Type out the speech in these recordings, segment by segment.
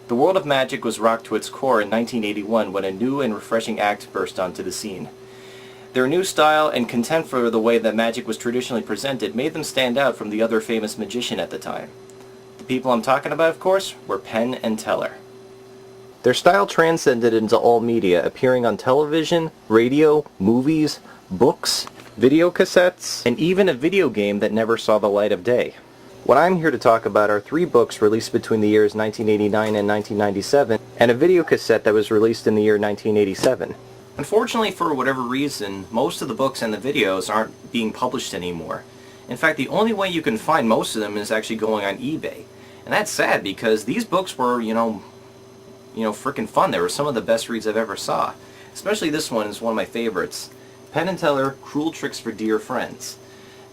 The world of magic was rocked to its core in 1981 when a new and refreshing act burst onto the scene. Their new style and contempt for the way that magic was traditionally presented made them stand out from the other famous magician at the time. The people I'm talking about, of course, were Penn and Teller. Their style transcended into all media, appearing on television, radio, movies, books, video cassettes, and even a video game that never saw the light of day. What I'm here to talk about are 3 books released between the years 1989 and 1997, and a video cassette that was released in the year 1987. Unfortunately, for whatever reason, most of the books and the videos aren't being published anymore. In fact, the only way you can find most of them is actually going on eBay. And that's sad because these books were, frickin' fun. They were some of the best reads I've ever saw. Especially this one is one of my favorites. Penn and Teller, Cruel Tricks for Dear Friends.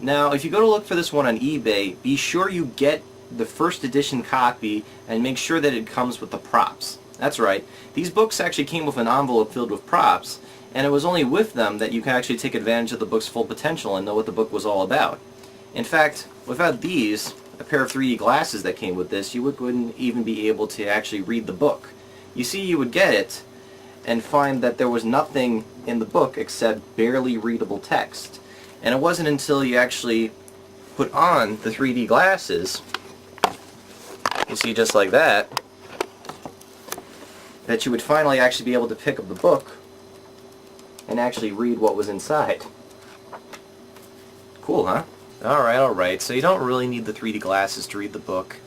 Now, if you go to look for this one on eBay, be sure you get the first edition copy and make sure that it comes with the props. That's right. These books actually came with an envelope filled with props, and it was only with them that you can actually take advantage of the book's full potential and know what the book was all about. In fact, without these, a pair of 3D glasses that came with this, you wouldn't even be able to actually read the book. You see, you would get it and find that there was nothing in the book except barely readable text. And it wasn't until you actually put on the 3D glasses, you see just like that, that you would finally actually be able to pick up the book and actually read what was inside. Cool, huh? Alright, so you don't really need the 3D glasses to read the book.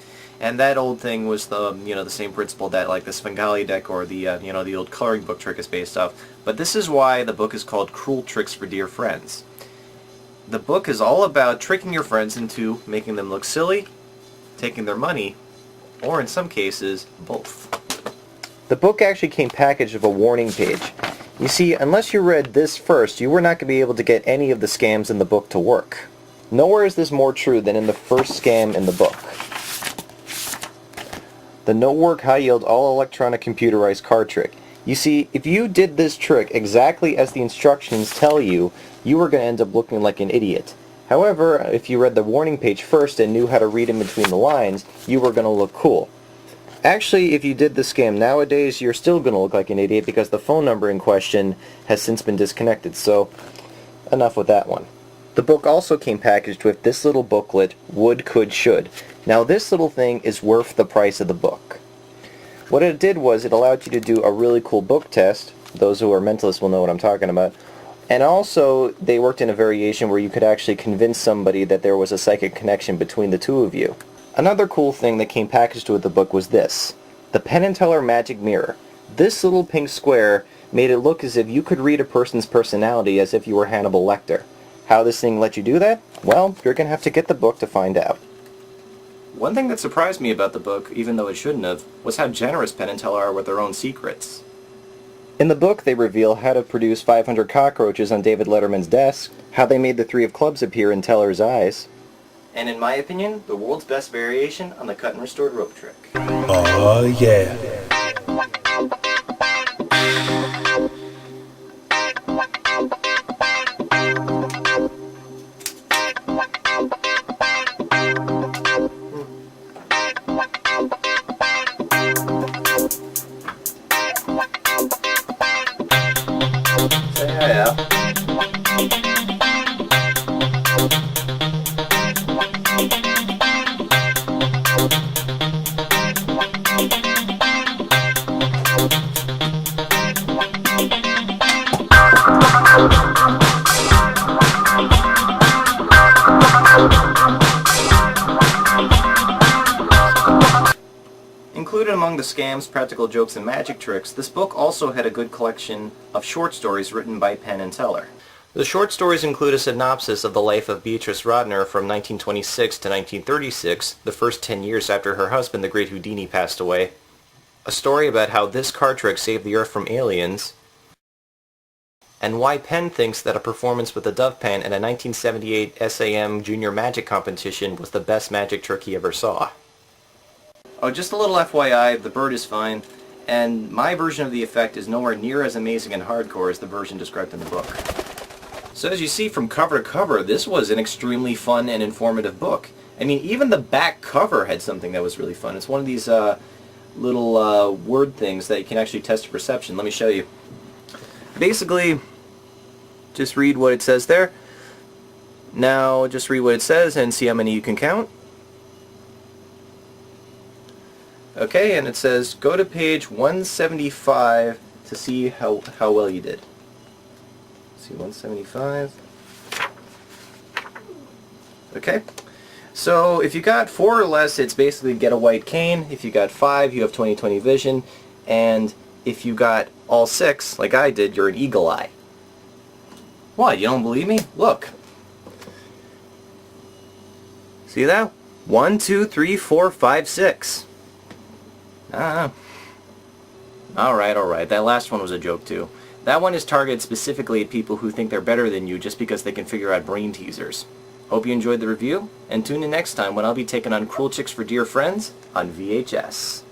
And that old thing was the same principle that like the Svengali deck or the the old coloring book trick is based off. But this is why the book is called Cruel Tricks for Dear Friends. The book is all about tricking your friends into making them look silly, taking their money, or in some cases, both. The book actually came packaged with a warning page. You see, unless you read this first, you were not going to be able to get any of the scams in the book to work. Nowhere is this more true than in the first scam in the book. The no-work, high-yield, all-electronic computerized card trick. You see, if you did this trick exactly as the instructions tell you, you were going to end up looking like an idiot. However, if you read the warning page first and knew how to read in between the lines, you were going to look cool. Actually, if you did the scam nowadays, you're still going to look like an idiot because the phone number in question has since been disconnected, so enough with that one. The book also came packaged with this little booklet, Would, Could, Should. Now this little thing is worth the price of the book. What it did was it allowed you to do a really cool book test. Those who are mentalists will know what I'm talking about. And also, they worked in a variation where you could actually convince somebody that there was a psychic connection between the two of you. Another cool thing that came packaged with the book was this, the Penn and Teller Magic Mirror. This little pink square made it look as if you could read a person's personality as if you were Hannibal Lecter. How this thing let you do that? Well, you're going to have to get the book to find out. One thing that surprised me about the book, even though it shouldn't have, was how generous Penn and Teller are with their own secrets. In the book, they reveal how to produce 500 cockroaches on David Letterman's desk, how they made the 3 of clubs appear in Teller's eyes, and in my opinion, the world's best variation on the cut and restored rope trick. Oh yeah. Yeah. Included among the scams, practical jokes, and magic tricks, this book also had a good collection of short stories written by Penn and Teller. The short stories include a synopsis of the life of Beatrice Rodner from 1926 to 1936, the first 10 years after her husband, the great Houdini, passed away, a story about how this card trick saved the Earth from aliens, and why Penn thinks that a performance with a dove pen at a 1978 SAM Junior Magic Competition was the best magic trick he ever saw. Oh, just a little FYI, the bird is fine, and my version of the effect is nowhere near as amazing and hardcore as the version described in the book. So as you see from cover to cover, this was an extremely fun and informative book. I mean, even the back cover had something that was really fun. It's one of these little word things that you can actually test your perception. Let me show you. Basically, just read what it says there. Now, just read what it says and see how many you can count. Okay, and it says go to page 175 to see how well you did. Let's see, 175. Okay. So if you got 4 or less, it's basically get a white cane. If you got 5, you have 20/20 vision. And if you got all 6, like I did, you're an eagle eye. What, you don't believe me? Look. See that? 1, 2, 3, 4, 5, 6. Alright. That last one was a joke too. That one is targeted specifically at people who think they're better than you just because they can figure out brain teasers. Hope you enjoyed the review, and tune in next time when I'll be taking on Cruel Chicks for Dear Friends on VHS.